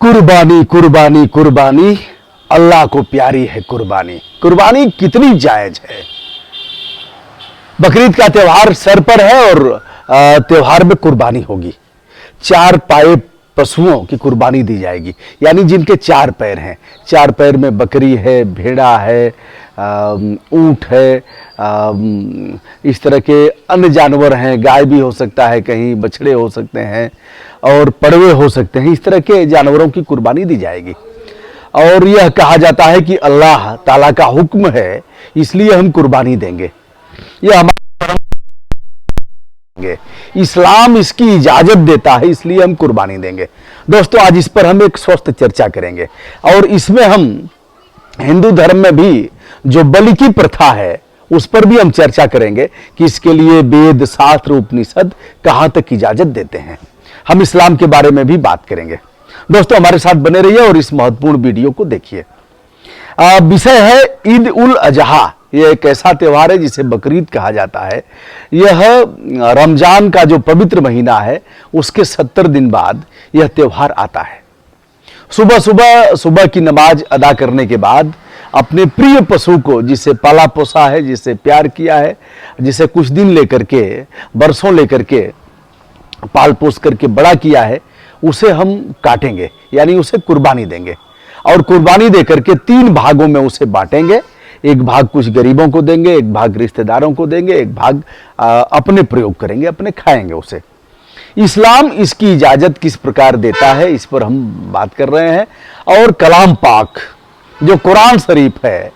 कुर्बानी कुर्बानी कुर्बानी, अल्लाह को प्यारी है कुर्बानी। कुर्बानी कितनी जायज है। बकरीद का त्योहार सर पर है और त्योहार में कुर्बानी होगी। चार पाए पशुओं की कुर्बानी दी जाएगी, यानी जिनके चार पैर हैं। चार पैर में बकरी है, भेड़ा है, ऊंट है, इस तरह के अन्य जानवर हैं। गाय भी हो सकता है, कहीं बछड़े हो सकते हैं और पड़वे हो सकते हैं। इस तरह के जानवरों की कुर्बानी दी जाएगी। और यह कहा जाता है कि अल्लाह ताला का हुक्म है, इसलिए हम कुर्बानी देंगे। यह हमारे इस्लाम इसकी इजाजत देता है, इसलिए हम कुर्बानी देंगे। दोस्तों, आज इस पर हम एक स्वस्थ चर्चा करेंगे और इसमें हम हिंदू धर्म में भी जो बलि की प्रथा है उस पर भी हम चर्चा करेंगे कि इसके लिए वेद, शास्त्र, उपनिषद कहां तक इजाजत देते हैं। हम इस्लाम के बारे में भी बात करेंगे। दोस्तों, हमारे साथ बने रहिए और इस महत्वपूर्ण वीडियो को देखिए। विषय है ईद उल अजहा। यह एक ऐसा त्योहार है जिसे बकरीद कहा जाता है। यह रमजान का जो पवित्र महीना है उसके 70 दिन बाद यह त्योहार आता है। सुबह की नमाज अदा करने के बाद अपने प्रिय पशु को, जिसे पाला पोसा है, जिसे प्यार किया है, जिसे कुछ दिन लेकर के, बरसों लेकर के पाल पोस करके बड़ा किया है, उसे हम काटेंगे, यानी उसे कुर्बानी देंगे। और कुर्बानी देकर के 3 भागों में उसे बांटेंगे। एक भाग कुछ गरीबों को देंगे, एक भाग रिश्तेदारों को देंगे, एक भाग अपने प्रयोग करेंगे, अपने खाएंगे उसे। इस्लाम इसकी इजाजत किस प्रकार देता है, इस पर हम बात कर रहे हैं। और कलाम पाक जो कुरान शरीफ है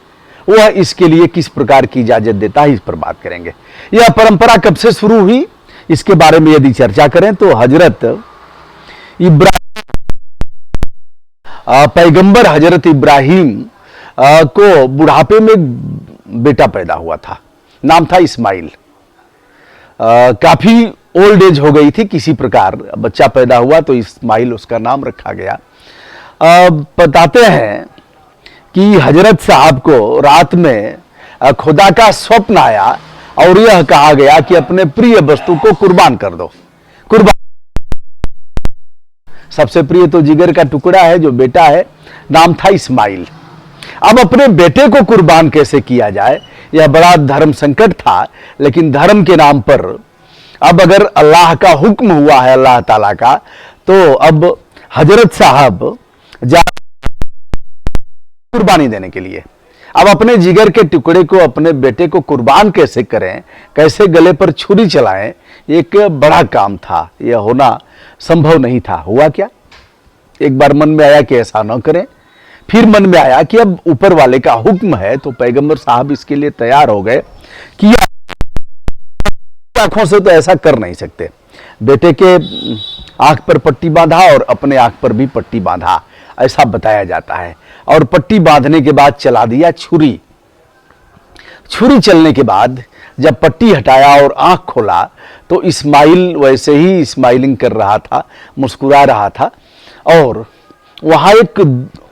वह इसके लिए किस प्रकार की इजाजत देता है, इस पर बात करेंगे। यह परंपरा कब से शुरू हुई, इसके बारे में यदि चर्चा करें तो हजरत पैगंबर हजरत इब्राहिम को बुढ़ापे में एक बेटा पैदा हुआ था, नाम था इस्माइल। काफी ओल्ड एज हो गई थी, किसी प्रकार बच्चा पैदा हुआ तो इस्माइल उसका नाम रखा गया। बताते हैं कि हजरत साहब को रात में खुदा का स्वप्न आया और यह कहा गया कि अपने प्रिय वस्तु को कुर्बान कर दो। कुर्बान सबसे प्रिय तो जिगर का टुकड़ा है, जो बेटा है, नाम था इस्माइल। अब अपने बेटे को कुर्बान कैसे किया जाए, यह बड़ा धर्म संकट था। लेकिन धर्म के नाम पर अब अगर अल्लाह का हुक्म हुआ है, अल्लाह ताला का, तो अब हजरत साहब जा कुर्बानी देने के लिए। अब अपने जिगर के टुकड़े को, अपने बेटे को कुर्बान कैसे करें, कैसे गले पर छुरी चलाएं, एक बड़ा काम था। यह होना संभव नहीं था। हुआ क्या, एक बार मन में आया कि ऐसा न करें। फिर मन में आया कि अब ऊपर वाले का हुक्म है, तो पैगंबर साहब इसके लिए तैयार हो गए कि आंखों से तो ऐसा कर नहीं सकते। बेटे के आंख पर पट्टी बांधा और अपने आंख पर भी पट्टी बांधा, ऐसा बताया जाता है। और पट्टी बांधने के बाद चला दिया छुरी। छुरी चलने के बाद जब पट्टी हटाया और आंख खोला तो इस्माइल वैसे ही स्माइलिंग कर रहा था, मुस्कुरा रहा था। और वहां एक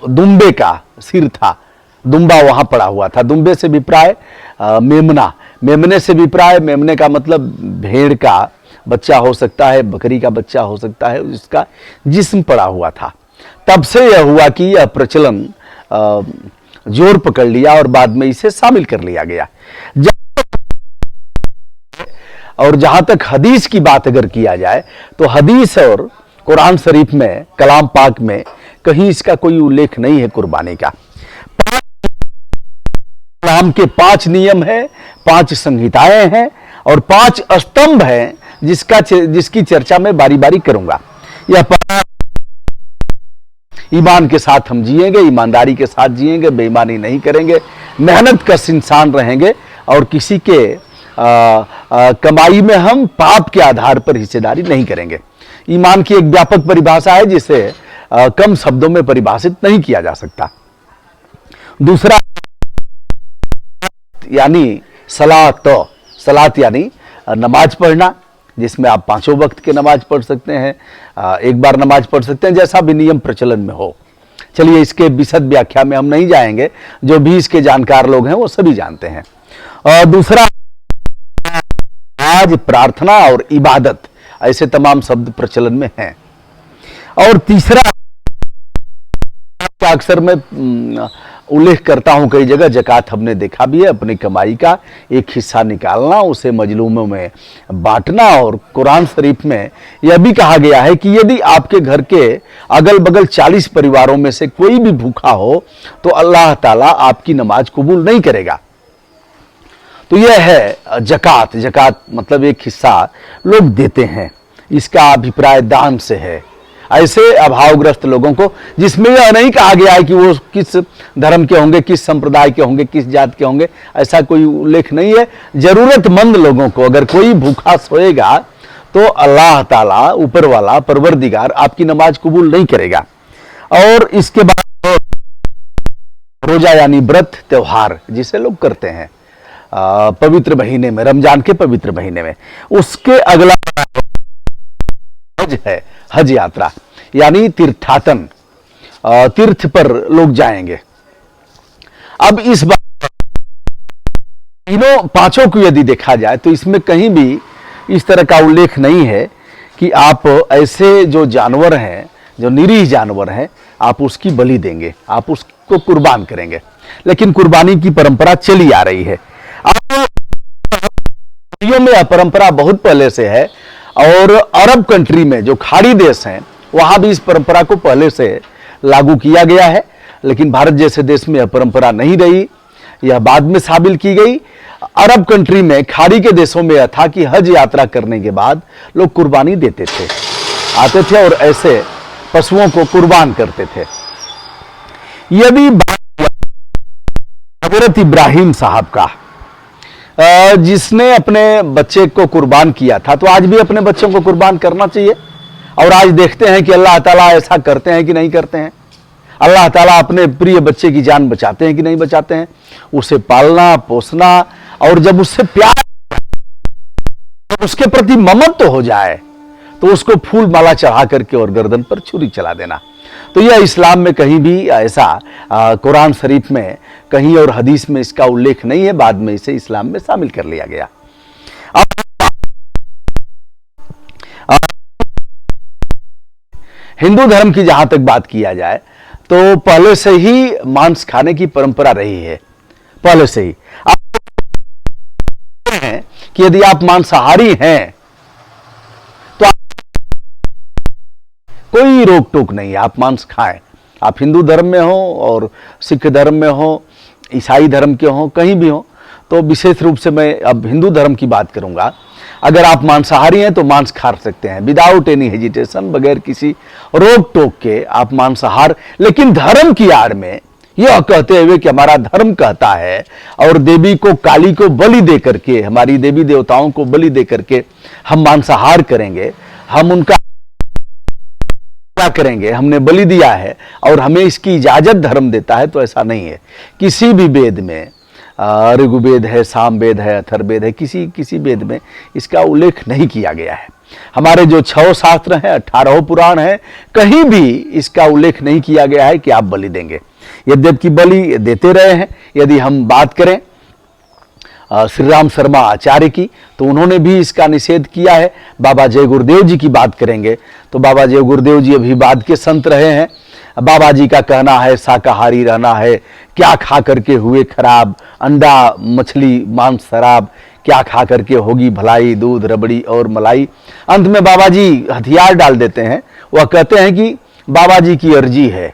दुम्बे का सिर था, दुम्बा वहां पड़ा हुआ था। दुम्बे से विप्राय मेमना, मेमने से विप्राय, मेमने का मतलब भेड़ का बच्चा हो सकता है, बकरी का बच्चा हो सकता है, जिसका जिस्म पड़ा हुआ था। तब से यह हुआ कि यह प्रचलन जोर पकड़ लिया और बाद में इसे शामिल कर लिया गया। और जहां तक हदीस की बात अगर किया जाए तो हदीस और कुरान शरीफ में, कलाम पाक में कहीं इसका कोई उल्लेख नहीं है कुर्बानी का। इस्लाम के 5 नियम हैं, 5 संहिताएं हैं और 5 स्तंभ हैं, जिसकी चर्चा मैं बारी बारी करूंगा। यह ईमान के साथ हम जिएंगे, ईमानदारी के साथ जिएंगे, बेईमानी नहीं करेंगे, मेहनत कश इंसान रहेंगे और किसी के कमाई में हम पाप के आधार पर हिस्सेदारी नहीं करेंगे। ईमान की एक व्यापक परिभाषा है जिसे कम शब्दों में परिभाषित नहीं किया जा सकता। दूसरा यानी सलात यानी नमाज पढ़ना, जिसमें आप 5 वक्त के नमाज पढ़ सकते हैं, एक बार नमाज पढ़ सकते हैं, जैसा भी नियम प्रचलन में हो। चलिए, इसके विशद व्याख्या में हम नहीं जाएंगे, जो भी इसके जानकार लोग हैं वो सभी जानते हैं। और दूसरा, आज प्रार्थना और इबादत, ऐसे तमाम शब्द प्रचलन में हैं। और तीसरा का अक्सर मैं उल्लेख करता हूं कई जगह, ज़कात हमने देखा भी है, अपनी कमाई का एक हिस्सा निकालना, उसे मजलूमों में बांटना। और कुरान शरीफ में यह भी कहा गया है कि यदि आपके घर के अगल बगल 40 परिवारों में से कोई भी भूखा हो तो अल्लाह ताला आपकी नमाज कबूल नहीं करेगा। तो यह है ज़कात। ज़कात मतलब एक हिस्सा लोग देते हैं, इसका अभिप्राय दान से है। ऐसे अभावग्रस्त लोगों को, जिसमें यह नहीं कहा गया है कि वो किस धर्म के होंगे, किस संप्रदाय के होंगे, किस जात के होंगे, ऐसा कोई उल्लेख नहीं है। जरूरतमंद लोगों को, अगर कोई भूखा सोएगा तो अल्लाह ताला, ऊपर वाला परवरदिगार, आपकी नमाज कबूल नहीं करेगा। और इसके बाद रोजा यानी व्रत त्योहार जिसे लोग करते हैं पवित्र महीने में, रमजान के पवित्र महीने में, उसके अगला हज है। हज यात्रा यानी तीर्थाटन, तीर्थ पर लोग जाएंगे। अब इस बार तीनों पांचों को यदि देखा जाए तो इसमें कहीं भी इस तरह का उल्लेख नहीं है कि आप ऐसे जो जानवर हैं, जो निरीह जानवर हैं, आप उसकी बलि देंगे, आप उसको कुर्बान करेंगे। लेकिन कुर्बानी की परंपरा चली आ रही है। में यह परंपरा बहुत पहले से है और अरब कंट्री में, जो खाड़ी देश हैं, वहां भी इस परंपरा को पहले से लागू किया गया है। लेकिन भारत जैसे देश में यह परंपरा नहीं रही, यह बाद में शामिल की गई। अरब कंट्री में, खाड़ी के देशों में यह था कि हज यात्रा करने के बाद लोग कुर्बानी देते थे, आते थे और ऐसे पशुओं को कुर्बान करते थे। यदि हजरत इब्राहिम साहब का, जिसने अपने बच्चे को कुर्बान किया था, तो आज भी अपने बच्चों को कुर्बान करना चाहिए। और आज देखते हैं कि अल्लाह ताला ऐसा करते हैं कि नहीं करते हैं। अल्लाह ताला अपने प्रिय बच्चे की जान बचाते हैं कि नहीं बचाते हैं। उसे पालना पोसना, और जब उससे प्यार, उसके प्रति ममत्व हो जाए तो उसको फूल माला चढ़ा करके और गर्दन पर छुरी चला देना। तो यह इस्लाम में कहीं भी ऐसा, कुरान शरीफ में कहीं और हदीस में इसका उल्लेख नहीं है। बाद में इसे इस्लाम में शामिल कर लिया गया। हिंदू धर्म की जहां तक बात किया जाए तो पहले से ही मांस खाने की परंपरा रही है। पहले से ही आप हैं कि यदि आप मांसाहारी हैं तो कोई रोक टोक नहीं है, आप मांस खाएं। आप हिंदू धर्म में हो और सिख धर्म में हो, ईसाई धर्म के हो, कहीं भी हो। तो विशेष रूप से मैं अब हिंदू धर्म की बात करूंगा। अगर आप मांसाहारी हैं तो मांस खा सकते हैं विदाउट एनी हेजिटेशन, बगैर किसी रोक टोक के आप मांसाहार। लेकिन धर्म की आड़ में यह कहते हुए कि हमारा धर्म कहता है और देवी को, काली को बलि दे करके, हमारी देवी देवताओं को बलि दे करके हम मांसाहार करेंगे, हम उनका क्या करेंगे, हमने बलि दिया है और हमें इसकी इजाजत धर्म देता है, तो ऐसा नहीं है। किसी भी वेद में, ऋग्वेद है, सामवेद है, अथर्ववेद है, किसी वेद में इसका उल्लेख नहीं किया गया है। हमारे जो 6 शास्त्र हैं, 18 पुराण हैं, कहीं भी इसका उल्लेख नहीं किया गया है कि आप बलि देंगे। यद्यपि बलि देते रहे हैं। यदि हम बात करें श्री राम शर्मा आचार्य की, तो उन्होंने भी इसका निषेध किया है। बाबा जय गुरुदेव जी की बात करेंगे तो बाबा जय गुरुदेव जी अभी बाद के संत रहे हैं। बाबा जी का कहना है शाकाहारी रहना है, क्या खा करके हुए खराब, अंडा मछली मांस शराब, क्या खा करके होगी भलाई, दूध रबड़ी और मलाई। अंत में बाबा जी हथियार डाल देते हैं। वह कहते हैं कि बाबा जी की अर्जी है,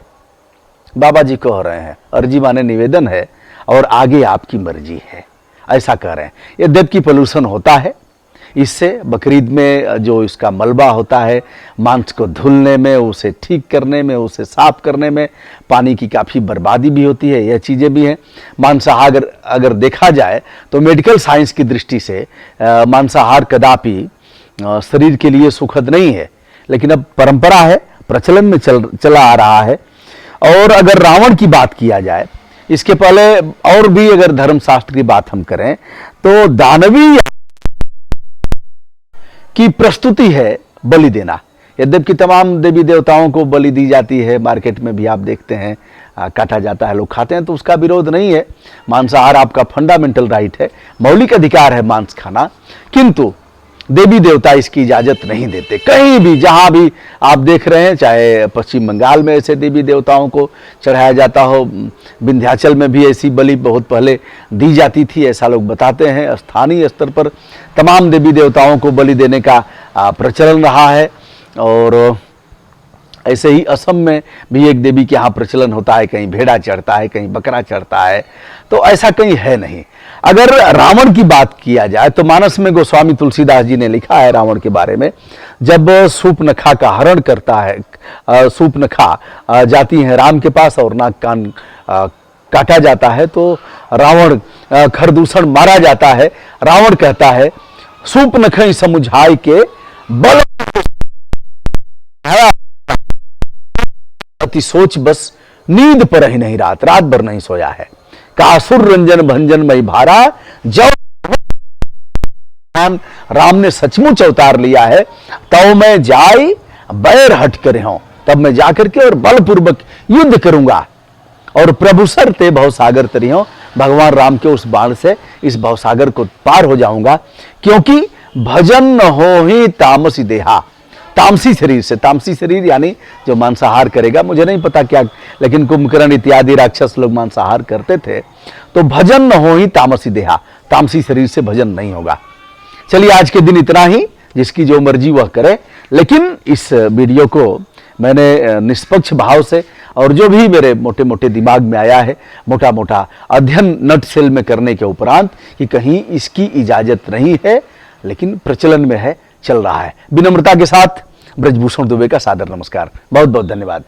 बाबा जी कह रहे हैं, अर्जी माने निवेदन है और आगे आपकी मर्जी है, ऐसा कह रहे हैं। यद्यपि पोल्यूशन होता है इससे, बकरीद में जो इसका मलबा होता है, मांस को धुलने में, उसे ठीक करने में, उसे साफ करने में पानी की काफ़ी बर्बादी भी होती है। यह चीज़ें भी हैं। मांसाहार अगर देखा जाए तो मेडिकल साइंस की दृष्टि से मांसाहार कदापि शरीर के लिए सुखद नहीं है। लेकिन अब परंपरा है, प्रचलन में चला आ रहा है। और अगर रावण की बात किया जाए, इसके पहले और भी अगर धर्मशास्त्र की बात हम करें तो दानवीय की प्रस्तुति है बलि देना। यद्यपि तमाम देवी देवताओं को बलि दी जाती है, मार्केट में भी आप देखते हैं काटा जाता है, लोग खाते हैं, तो उसका विरोध नहीं है। मांसाहार आपका फंडामेंटल राइट है, मौलिक अधिकार है मांस खाना। किंतु देवी देवता इसकी इजाजत नहीं देते। कहीं भी जहां भी आप देख रहे हैं, चाहे पश्चिम बंगाल में ऐसे देवी देवताओं को चढ़ाया जाता हो, विंध्याचल में भी ऐसी बलि बहुत पहले दी जाती थी, ऐसा लोग बताते हैं। स्थानीय स्तर पर तमाम देवी देवताओं को बलि देने का प्रचलन रहा है। और ऐसे ही असम में भी एक देवी के यहाँ प्रचलन होता है, कहीं भेड़ा चढ़ता है, कहीं बकरा चढ़ता है, तो ऐसा कहीं है नहीं। अगर रावण की बात किया जाए तो मानस में गोस्वामी तुलसीदास जी ने लिखा है रावण के बारे में, जब सूपनखा का हरण करता है, सूपनखा जाती है राम के पास और नाक कान काटा जाता है, तो रावण खरदूषण मारा जाता है। रावण कहता है सूपनखई समुझाई के बल अति सोच बस नींद पर ही नहीं, रात भर नहीं सोया है। कासुर रंजन भंजन मई भारा, जब राम ने सचमुच अवतार लिया है, तो मैं जाई बैर हट करे हूं, तब मैं जाकर के और बलपूर्वक युद्ध करूंगा और प्रभु सर ते भवसागर तरी हूं, भगवान राम के उस बाण से इस भवसागर को पार हो जाऊंगा। क्योंकि भजन न हो ही तामसी देहा, तामसी शरीर से, तामसी शरीर यानी जो मांसाहार करेगा, मुझे नहीं पता क्या, लेकिन कुंभकर्ण इत्यादि राक्षस लोग मांसाहार करते थे। तो भजन न हो ही तामसी देहा, तामसी शरीर से भजन नहीं होगा। चलिए आज के दिन इतना ही, जिसकी जो मर्जी वह करे। लेकिन इस वीडियो को मैंने निष्पक्ष भाव से और जो भी मेरे मोटे मोटे दिमाग में आया है, मोटा मोटा अध्ययन नट सेल में करने के उपरांत, कि कहीं इसकी इजाजत नहीं है, लेकिन प्रचलन में है, चल रहा है। विनम्रता के साथ ब्रजभूषण दुबे का सादर नमस्कार। बहुत बहुत धन्यवाद।